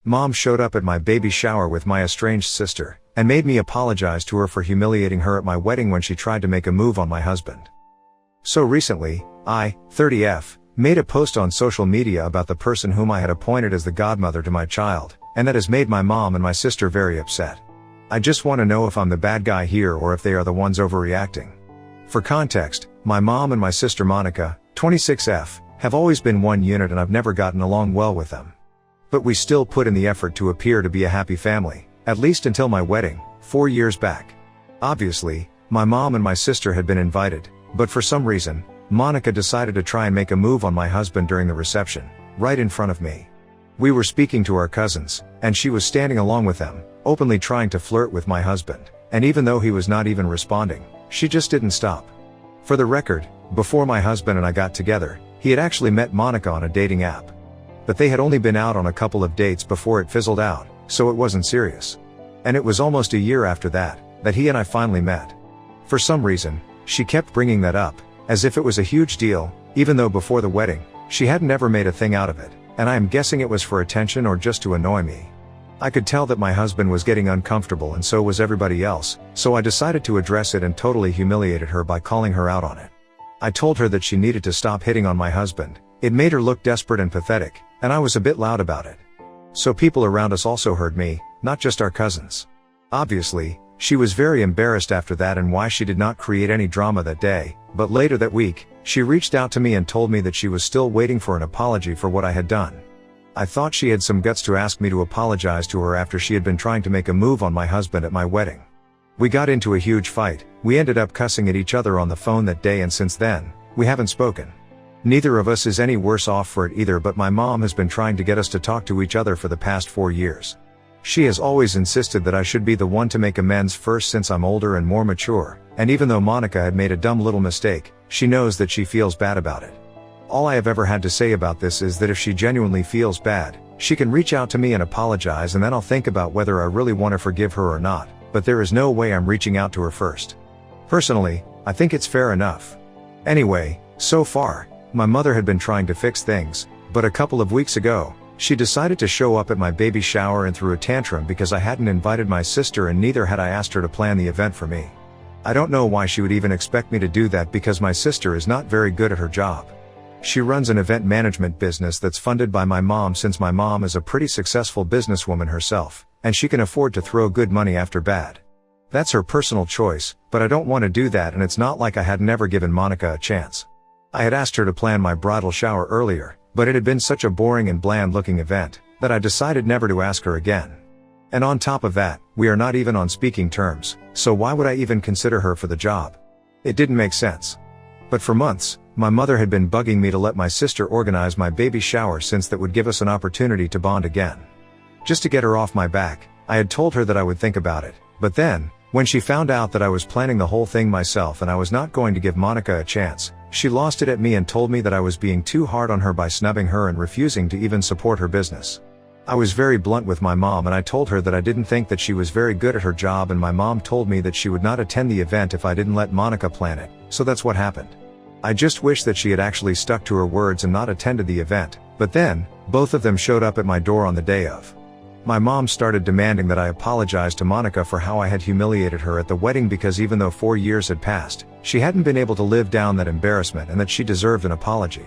Mom showed up at my baby shower with my estranged sister, and made me apologize to her for humiliating her at my wedding when she tried to make a move on my husband. So recently, I, 30F, made a post on social media about the person whom I had appointed as the godmother to my child, and that has made my mom and my sister very upset. I just want to know if I'm the bad guy here or if they are the ones overreacting. For context, my mom and my sister Monica, 26F, have always been one unit and I've never gotten along well with them. But we still put in the effort to appear to be a happy family, at least until my wedding, 4 years back. Obviously, my mom and my sister had been invited, but for some reason, Monica decided to try and make a move on my husband during the reception, right in front of me. We were speaking to our cousins, and she was standing along with them, openly trying to flirt with my husband, and even though he was not even responding, she just didn't stop. For the record, before my husband and I got together, he had actually met Monica on a dating app. But they had only been out on a couple of dates before it fizzled out, so it wasn't serious. And it was almost a year after that he and I finally met. For some reason, she kept bringing that up, as if it was a huge deal, even though before the wedding, she hadn't ever made a thing out of it, and I am guessing it was for attention or just to annoy me. I could tell that my husband was getting uncomfortable and so was everybody else, so I decided to address it and totally humiliated her by calling her out on it. I told her that she needed to stop hitting on my husband. It made her look desperate and pathetic, and I was a bit loud about it. So people around us also heard me, not just our cousins. Obviously, she was very embarrassed after that and why she did not create any drama that day, but later that week, she reached out to me and told me that she was still waiting for an apology for what I had done. I thought she had some guts to ask me to apologize to her after she had been trying to make a move on my husband at my wedding. We got into a huge fight, we ended up cussing at each other on the phone that day and since then, we haven't spoken. Neither of us is any worse off for it either, but my mom has been trying to get us to talk to each other for the past 4 years. She has always insisted that I should be the one to make amends first since I'm older and more mature, and even though Monica had made a dumb little mistake, she knows that she feels bad about it. All I have ever had to say about this is that if she genuinely feels bad, she can reach out to me and apologize and then I'll think about whether I really want to forgive her or not, but there is no way I'm reaching out to her first. Personally, I think it's fair enough. Anyway, so far, my mother had been trying to fix things, but a couple of weeks ago, she decided to show up at my baby shower and threw a tantrum because I hadn't invited my sister and neither had I asked her to plan the event for me. I don't know why she would even expect me to do that because my sister is not very good at her job. She runs an event management business that's funded by my mom since my mom is a pretty successful businesswoman herself, and she can afford to throw good money after bad. That's her personal choice, but I don't want to do that and it's not like I had never given Monica a chance. I had asked her to plan my bridal shower earlier, but it had been such a boring and bland looking event, that I decided never to ask her again. And on top of that, we are not even on speaking terms, so why would I even consider her for the job? It didn't make sense. But for months, my mother had been bugging me to let my sister organize my baby shower since that would give us an opportunity to bond again. Just to get her off my back, I had told her that I would think about it, but then, when she found out that I was planning the whole thing myself and I was not going to give Monica a chance, she lost it at me and told me that I was being too hard on her by snubbing her and refusing to even support her business. I was very blunt with my mom and I told her that I didn't think that she was very good at her job and my mom told me that she would not attend the event if I didn't let Monica plan it, so that's what happened. I just wish that she had actually stuck to her words and not attended the event, but then, both of them showed up at my door on the day of. My mom started demanding that I apologize to Monica for how I had humiliated her at the wedding because even though 4 years had passed, she hadn't been able to live down that embarrassment and that she deserved an apology.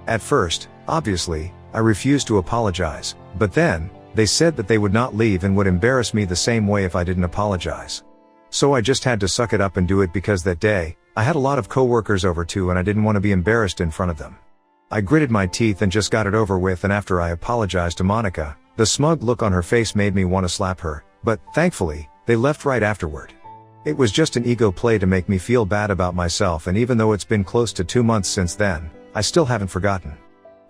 At first, obviously, I refused to apologize, but then, they said that they would not leave and would embarrass me the same way if I didn't apologize. So I just had to suck it up and do it because that day, I had a lot of coworkers over too and I didn't want to be embarrassed in front of them. I gritted my teeth and just got it over with, and after I apologized to Monica, the smug look on her face made me want to slap her, but, thankfully, they left right afterward. It was just an ego play to make me feel bad about myself, and even though it's been close to 2 months since then, I still haven't forgotten.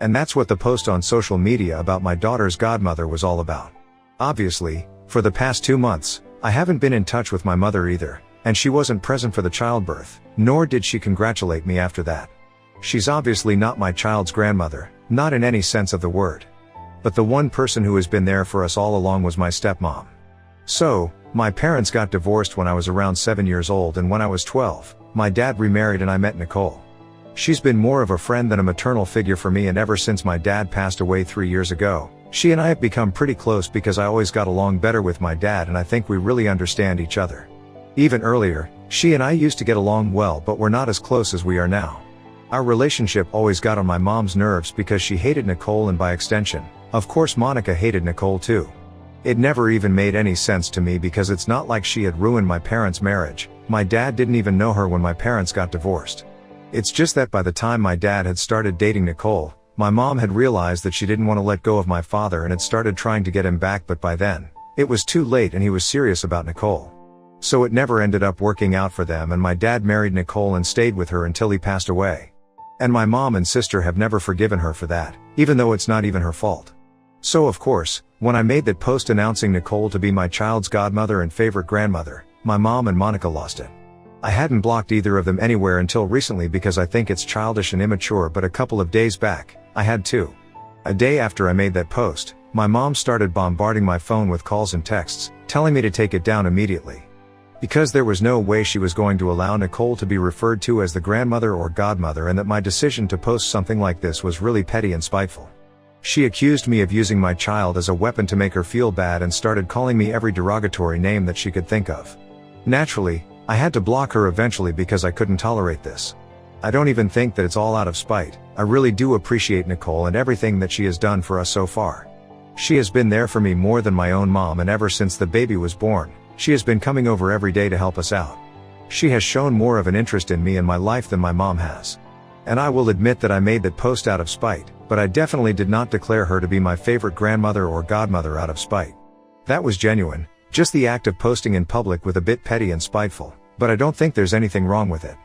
And that's what the post on social media about my daughter's godmother was all about. Obviously, for the past 2 months, I haven't been in touch with my mother either, and she wasn't present for the childbirth, nor did she congratulate me after that. She's obviously not my child's grandmother, not in any sense of the word. But the one person who has been there for us all along was my stepmom. So, my parents got divorced when I was around 7 years old, and when I was 12, my dad remarried and I met Nicole. She's been more of a friend than a maternal figure for me, and ever since my dad passed away 3 years ago, She and I have become pretty close because I always got along better with my dad and I think we really understand each other. Even earlier, she and I used to get along well, but we're not as close as we are now. Our relationship always got on my mom's nerves because she hated Nicole and by extension, of course Monica hated Nicole too. It never even made any sense to me because it's not like she had ruined my parents' marriage. My dad didn't even know her when my parents got divorced. It's just that by the time my dad had started dating Nicole, my mom had realized that she didn't want to let go of my father and had started trying to get him back, but by then, it was too late and he was serious about Nicole. So it never ended up working out for them and my dad married Nicole and stayed with her until he passed away. And my mom and sister have never forgiven her for that, even though it's not even her fault. So of course, when I made that post announcing Nicole to be my child's godmother and favorite grandmother, my mom and Monica lost it. I hadn't blocked either of them anywhere until recently because I think it's childish and immature, but a couple of days back, I had to. A day after I made that post, my mom started bombarding my phone with calls and texts, telling me to take it down immediately. Because there was no way she was going to allow Nicole to be referred to as the grandmother or godmother and that my decision to post something like this was really petty and spiteful. She accused me of using my child as a weapon to make her feel bad and started calling me every derogatory name that she could think of. Naturally, I had to block her eventually because I couldn't tolerate this. I don't even think that it's all out of spite. I really do appreciate Nicole and everything that she has done for us so far. She has been there for me more than my own mom, and ever since the baby was born, she has been coming over every day to help us out. She has shown more of an interest in me and my life than my mom has. And I will admit that I made that post out of spite, but I definitely did not declare her to be my favorite grandmother or godmother out of spite. That was genuine, just the act of posting in public with a bit petty and spiteful, but I don't think there's anything wrong with it.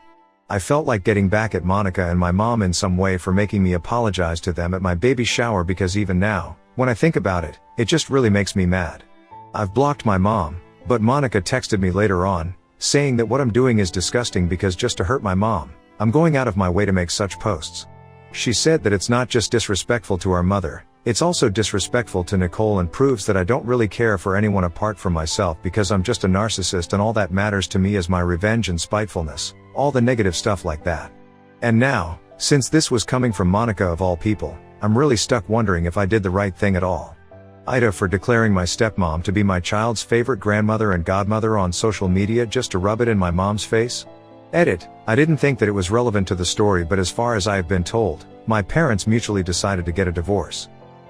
I felt like getting back at Monica and my mom in some way for making me apologize to them at my baby shower, because even now, when I think about it, it just really makes me mad. I've blocked my mom, but Monica texted me later on, saying that what I'm doing is disgusting because just to hurt my mom, I'm going out of my way to make such posts. She said that it's not just disrespectful to our mother, it's also disrespectful to Nicole and proves that I don't really care for anyone apart from myself because I'm just a narcissist and all that matters to me is my revenge and spitefulness, all the negative stuff like that. And now, since this was coming from Monica of all people, I'm really stuck wondering if I did the right thing at all. Ida for declaring my stepmom to be my child's favorite grandmother and godmother on social media just to rub it in my mom's face. Edit, I didn't think that it was relevant to the story, but as far as I have been told, my parents mutually decided to get a divorce.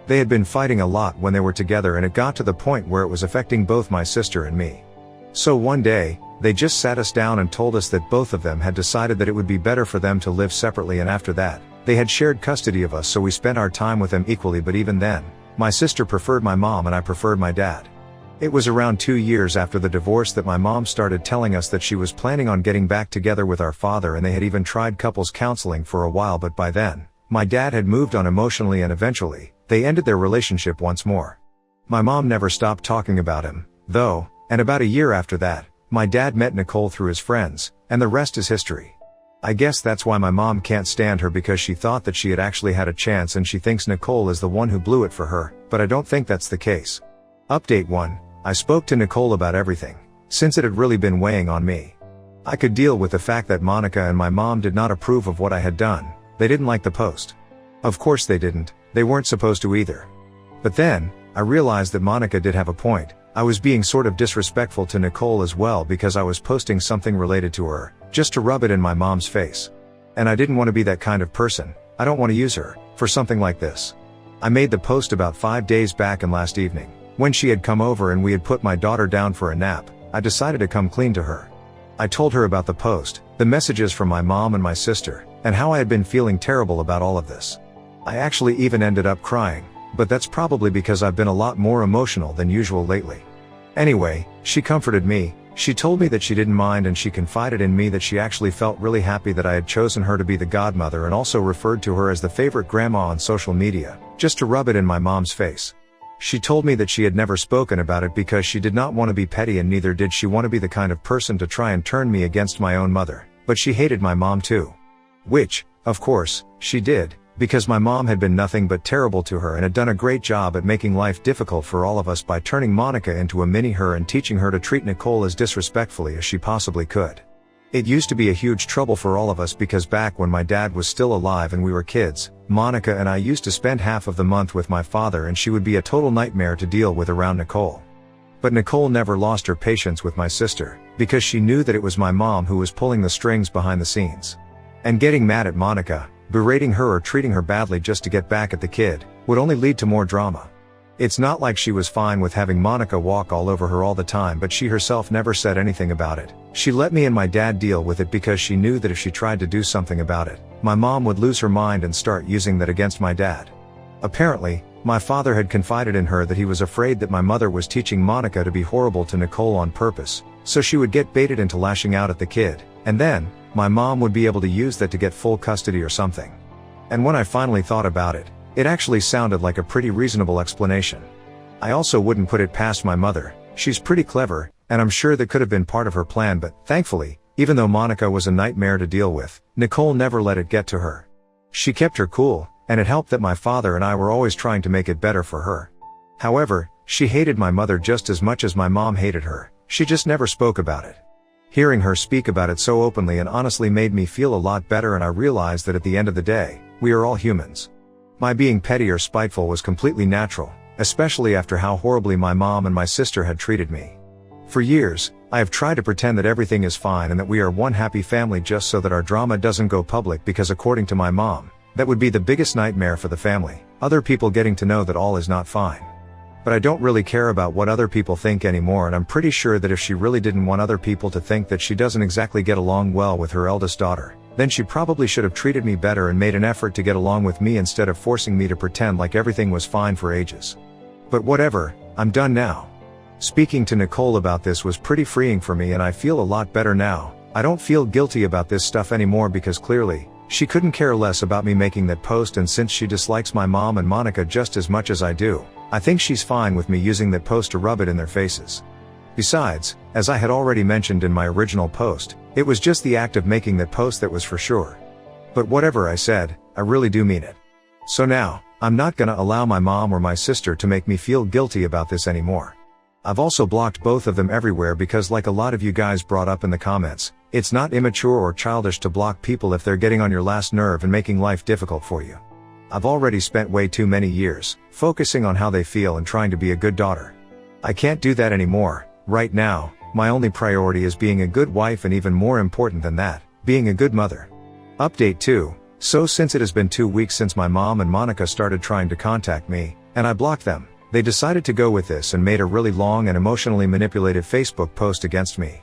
They had been fighting a lot when they were together and it got to the point where it was affecting both my sister and me. So one day, they just sat us down and told us that both of them had decided that it would be better for them to live separately, and after that, they had shared custody of us, so we spent our time with them equally, but even then, my sister preferred my mom and I preferred my dad. It was around 2 years after the divorce that my mom started telling us that she was planning on getting back together with our father, and they had even tried couples counseling for a while, but by then, my dad had moved on emotionally and eventually, they ended their relationship once more. My mom never stopped talking about him, though, and about a year after that, my dad met Nicole through his friends, and the rest is history. I guess that's why my mom can't stand her, because she thought that she had actually had a chance and she thinks Nicole is the one who blew it for her, but I don't think that's the case. Update 1. I spoke to Nicole about everything, since it had really been weighing on me. I could deal with the fact that Monica and my mom did not approve of what I had done. They didn't like the post. Of course they didn't, they weren't supposed to either. But then, I realized that Monica did have a point. I was being sort of disrespectful to Nicole as well because I was posting something related to her, just to rub it in my mom's face. And I didn't want to be that kind of person. I don't want to use her for something like this. I made the post about 5 days back, and last evening, when she had come over and we had put my daughter down for a nap, I decided to come clean to her. I told her about the post, the messages from my mom and my sister, and how I had been feeling terrible about all of this. I actually even ended up crying, but that's probably because I've been a lot more emotional than usual lately. Anyway, she comforted me. She told me that she didn't mind, and she confided in me that she actually felt really happy that I had chosen her to be the godmother, and also referred to her as the favorite grandma on social media, just to rub it in my mom's face. She told me that she had never spoken about it because she did not want to be petty, and neither did she want to be the kind of person to try and turn me against my own mother, but she hated my mom too. Which, of course, she did, because my mom had been nothing but terrible to her and had done a great job at making life difficult for all of us by turning Monica into a mini her and teaching her to treat Nicole as disrespectfully as she possibly could. It used to be a huge trouble for all of us because back when my dad was still alive and we were kids, Monica and I used to spend half of the month with my father and she would be a total nightmare to deal with around Nicole. But Nicole never lost her patience with my sister, because she knew that it was my mom who was pulling the strings behind the scenes. And getting mad at Monica, berating her or treating her badly just to get back at the kid, would only lead to more drama. It's not like she was fine with having Monica walk all over her all the time, but she herself never said anything about it. She let me and my dad deal with it because she knew that if she tried to do something about it, my mom would lose her mind and start using that against my dad. Apparently, my father had confided in her that he was afraid that my mother was teaching Monica to be horrible to Nicole on purpose, so she would get baited into lashing out at the kid, and then, my mom would be able to use that to get full custody or something. And when I finally thought about it, it actually sounded like a pretty reasonable explanation. I also wouldn't put it past my mother. She's pretty clever, and I'm sure that could have been part of her plan, but thankfully, even though Monica was a nightmare to deal with, Nicole never let it get to her. She kept her cool, and it helped that my father and I were always trying to make it better for her. However, she hated my mother just as much as my mom hated her. She just never spoke about it. Hearing her speak about it so openly and honestly made me feel a lot better, and I realized that at the end of the day, we are all humans. My being petty or spiteful was completely natural, especially after how horribly my mom and my sister had treated me. For years, I have tried to pretend that everything is fine and that we are one happy family just so that our drama doesn't go public, because according to my mom, that would be the biggest nightmare for the family, other people getting to know that all is not fine. But I don't really care about what other people think anymore, and I'm pretty sure that if she really didn't want other people to think that she doesn't exactly get along well with her eldest daughter, then she probably should have treated me better and made an effort to get along with me instead of forcing me to pretend like everything was fine for ages. But whatever, I'm done now. Speaking to Nicole about this was pretty freeing for me, and I feel a lot better now. I don't feel guilty about this stuff anymore because clearly, she couldn't care less about me making that post, and since she dislikes my mom and Monica just as much as I do, I think she's fine with me using that post to rub it in their faces. Besides, as I had already mentioned in my original post, it was just the act of making that post that was for sure. But whatever I said, I really do mean it. So now, I'm not gonna allow my mom or my sister to make me feel guilty about this anymore. I've also blocked both of them everywhere because, like a lot of you guys brought up in the comments, it's not immature or childish to block people if they're getting on your last nerve and making life difficult for you. I've already spent way too many years focusing on how they feel and trying to be a good daughter. I can't do that anymore. Right now, my only priority is being a good wife, and even more important than that, being a good mother. Update 2. So since it has been 2 weeks since my mom and Monica started trying to contact me, and I blocked them, they decided to go with this and made a really long and emotionally manipulative Facebook post against me.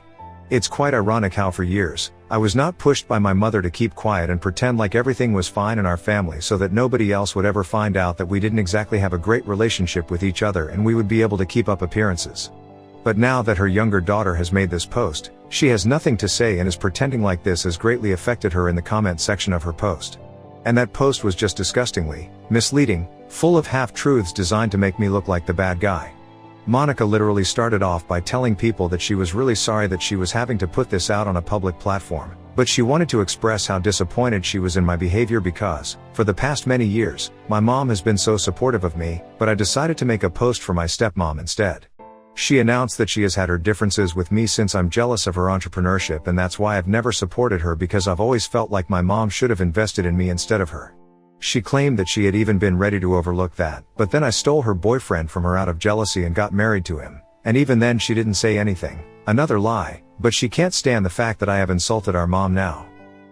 It's quite ironic how for years, I was not pushed by my mother to keep quiet and pretend like everything was fine in our family so that nobody else would ever find out that we didn't exactly have a great relationship with each other and we would be able to keep up appearances. But now that her younger daughter has made this post, she has nothing to say and is pretending like this has greatly affected her in the comment section of her post. And that post was just disgustingly misleading, full of half-truths designed to make me look like the bad guy. Monica literally started off by telling people that she was really sorry that she was having to put this out on a public platform, but she wanted to express how disappointed she was in my behavior because, for the past many years, my mom has been so supportive of me, but I decided to make a post for my stepmom instead. She announced that she has had her differences with me since I'm jealous of her entrepreneurship, and that's why I've never supported her, because I've always felt like my mom should have invested in me instead of her. She claimed that she had even been ready to overlook that, but then I stole her boyfriend from her out of jealousy and got married to him, and even then she didn't say anything. Another lie, but she can't stand the fact that I have insulted our mom now.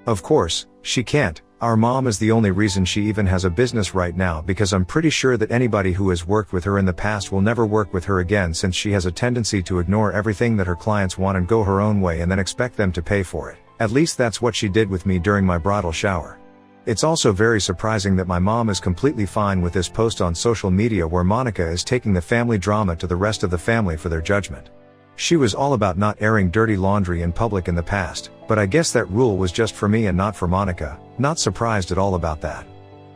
Of course, she can't. Our mom is the only reason she even has a business right now, because I'm pretty sure that anybody who has worked with her in the past will never work with her again, since she has a tendency to ignore everything that her clients want and go her own way and then expect them to pay for it. At least that's what she did with me during my bridal shower. It's also very surprising that my mom is completely fine with this post on social media where Monica is taking the family drama to the rest of the family for their judgment. She was all about not airing dirty laundry in public in the past, but I guess that rule was just for me and not for Monica. Not surprised at all about that.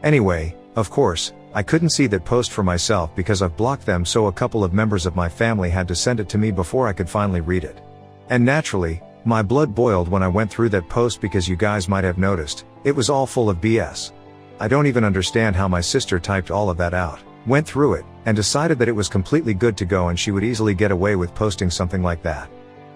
Anyway, of course, I couldn't see that post for myself because I've blocked them, so a couple of members of my family had to send it to me before I could finally read it. And naturally, my blood boiled when I went through that post because you guys might have noticed, it was all full of BS. I don't even understand how my sister typed all of that out, went through it, and decided that it was completely good to go and she would easily get away with posting something like that.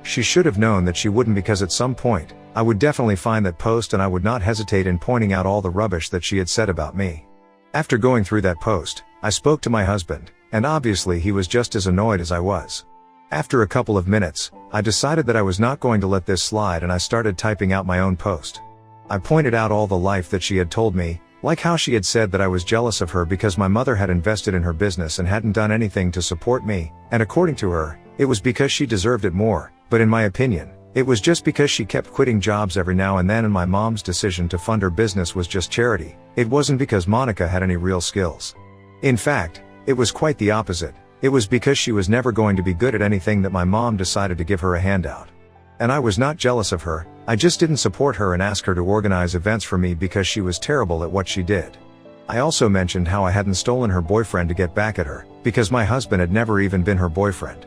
She should have known that she wouldn't, because at some point, I would definitely find that post and I would not hesitate in pointing out all the rubbish that she had said about me. After going through that post, I spoke to my husband, and obviously he was just as annoyed as I was. After a couple of minutes, I decided that I was not going to let this slide, and I started typing out my own post. I pointed out all the life that she had told me, like how she had said that I was jealous of her because my mother had invested in her business and hadn't done anything to support me, and according to her, it was because she deserved it more, but in my opinion, it was just because she kept quitting jobs every now and then, and my mom's decision to fund her business was just charity. It wasn't because Monica had any real skills. In fact, it was quite the opposite. It was because she was never going to be good at anything that my mom decided to give her a handout. And I was not jealous of her, I just didn't support her and ask her to organize events for me because she was terrible at what she did. I also mentioned how I hadn't stolen her boyfriend to get back at her, because my husband had never even been her boyfriend.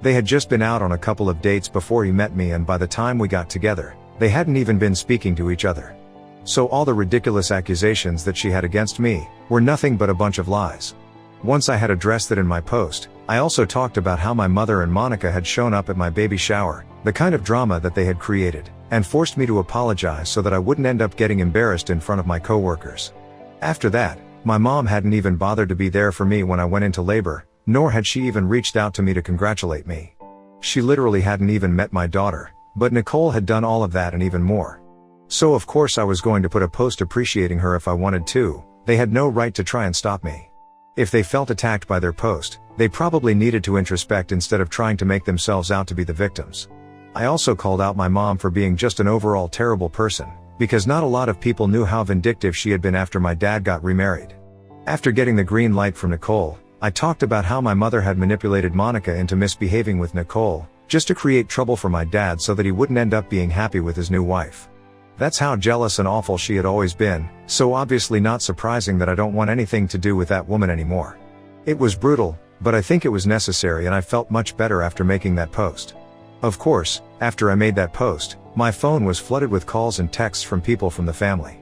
They had just been out on a couple of dates before he met me, and by the time we got together, they hadn't even been speaking to each other. So all the ridiculous accusations that she had against me were nothing but a bunch of lies. Once I had addressed it in my post, I also talked about how my mother and Monica had shown up at my baby shower, the kind of drama that they had created, and forced me to apologize so that I wouldn't end up getting embarrassed in front of my coworkers. After that, my mom hadn't even bothered to be there for me when I went into labor, nor had she even reached out to me to congratulate me. She literally hadn't even met my daughter, but Nicole had done all of that and even more. So of course I was going to put a post appreciating her if I wanted to. They had no right to try and stop me. If they felt attacked by their post, they probably needed to introspect instead of trying to make themselves out to be the victims. I also called out my mom for being just an overall terrible person, because not a lot of people knew how vindictive she had been after my dad got remarried. After getting the green light from Nicole, I talked about how my mother had manipulated Monica into misbehaving with Nicole, just to create trouble for my dad so that he wouldn't end up being happy with his new wife. That's how jealous and awful she had always been, so obviously not surprising that I don't want anything to do with that woman anymore. It was brutal, but I think it was necessary, and I felt much better after making that post. Of course, after I made that post, my phone was flooded with calls and texts from people from the family.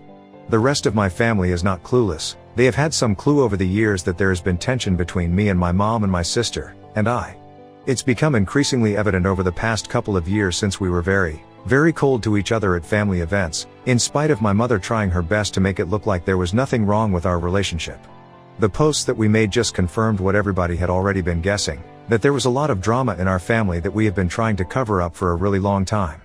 The rest of my family is not clueless. They have had some clue over the years that there has been tension between me and my mom and my sister, and I. It's become increasingly evident over the past couple of years since we were very cold to each other at family events, in spite of my mother trying her best to make it look like there was nothing wrong with our relationship. The posts that we made just confirmed what everybody had already been guessing, that there was a lot of drama in our family that we have been trying to cover up for a really long time.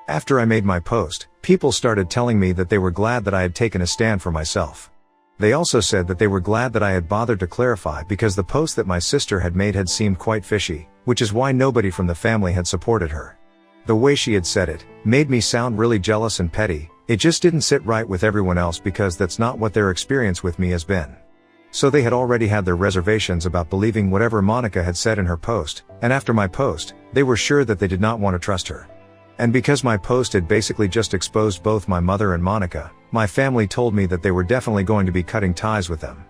After I made my post, people started telling me that they were glad that I had taken a stand for myself. They also said that they were glad that I had bothered to clarify, because the post that my sister had made had seemed quite fishy, which is why nobody from the family had supported her. The way she had said it made me sound really jealous and petty. It just didn't sit right with everyone else, because that's not what their experience with me has been. So they had already had their reservations about believing whatever Monica had said in her post, and after my post, they were sure that they did not want to trust her. And because my post had basically just exposed both my mother and Monica, my family told me that they were definitely going to be cutting ties with them.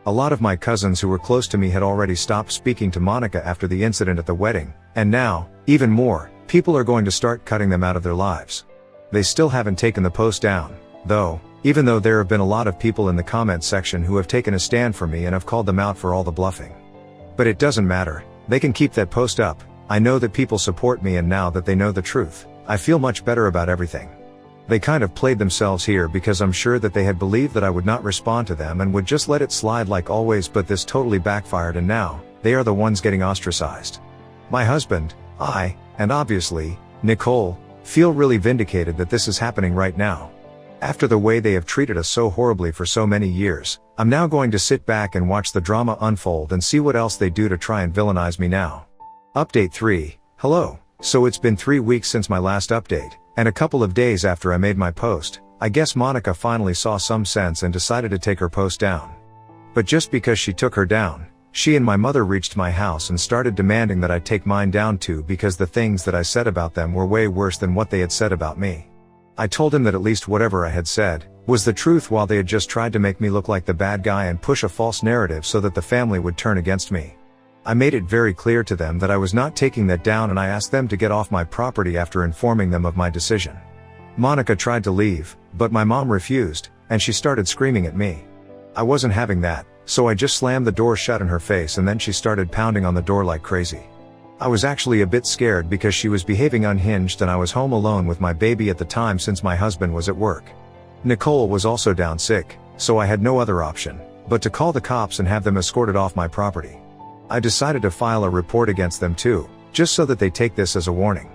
A lot of my cousins who were close to me had already stopped speaking to Monica after the incident at the wedding, and now, even more, people are going to start cutting them out of their lives. They still haven't taken the post down, though, even though there have been a lot of people in the comments section who have taken a stand for me and have called them out for all the bluffing. But it doesn't matter, they can keep that post up. I know that people support me, and now that they know the truth, I feel much better about everything. They kind of played themselves here, because I'm sure that they had believed that I would not respond to them and would just let it slide like always, but this totally backfired, and now, they are the ones getting ostracized. My husband, I, and obviously, Nicole, feel really vindicated that this is happening right now. After the way they have treated us so horribly for so many years, I'm now going to sit back and watch the drama unfold and see what else they do to try and villainize me now. Update 3. Hello. So it's been 3 weeks since my last update, and a couple of days after I made my post, I guess Monica finally saw some sense and decided to take her post down. But just because she took her down, she and my mother reached my house and started demanding that I take mine down too, because the things that I said about them were way worse than what they had said about me. I told him that at least whatever I had said was the truth, while they had just tried to make me look like the bad guy and push a false narrative so that the family would turn against me. I made it very clear to them that I was not taking that down, and I asked them to get off my property after informing them of my decision. Monica tried to leave, but my mom refused, and she started screaming at me. I wasn't having that, so I just slammed the door shut in her face, and then she started pounding on the door like crazy. I was actually a bit scared because she was behaving unhinged and I was home alone with my baby at the time since my husband was at work. Nicole was also down sick, so I had no other option but to call the cops and have them escorted off my property. I decided to file a report against them too, just so that they take this as a warning.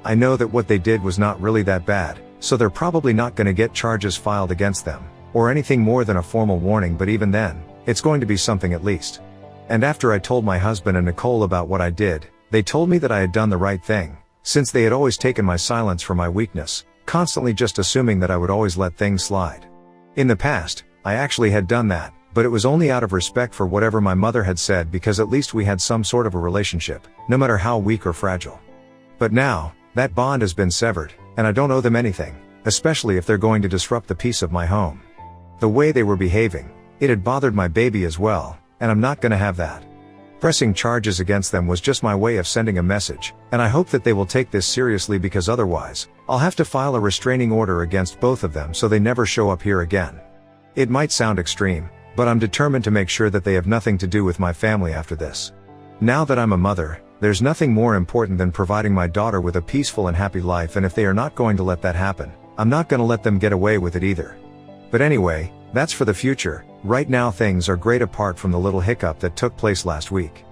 I know that what they did was not really that bad, so they're probably not gonna get charges filed against them, or anything more than a formal warning, but even then, it's going to be something at least. And after I told my husband and Nicole about what I did, they told me that I had done the right thing, since they had always taken my silence for my weakness, constantly just assuming that I would always let things slide. In the past, I actually had done that, but it was only out of respect for whatever my mother had said, because at least we had some sort of a relationship, no matter how weak or fragile. But now, that bond has been severed, and I don't owe them anything, especially if they're going to disrupt the peace of my home. The way they were behaving, it had bothered my baby as well, and I'm not gonna have that. Pressing charges against them was just my way of sending a message, and I hope that they will take this seriously, because otherwise, I'll have to file a restraining order against both of them so they never show up here again. It might sound extreme, but I'm determined to make sure that they have nothing to do with my family after this. Now that I'm a mother, there's nothing more important than providing my daughter with a peaceful and happy life, and if they are not going to let that happen, I'm not gonna let them get away with it either. But anyway, that's for the future. Right now things are great apart from the little hiccup that took place last week.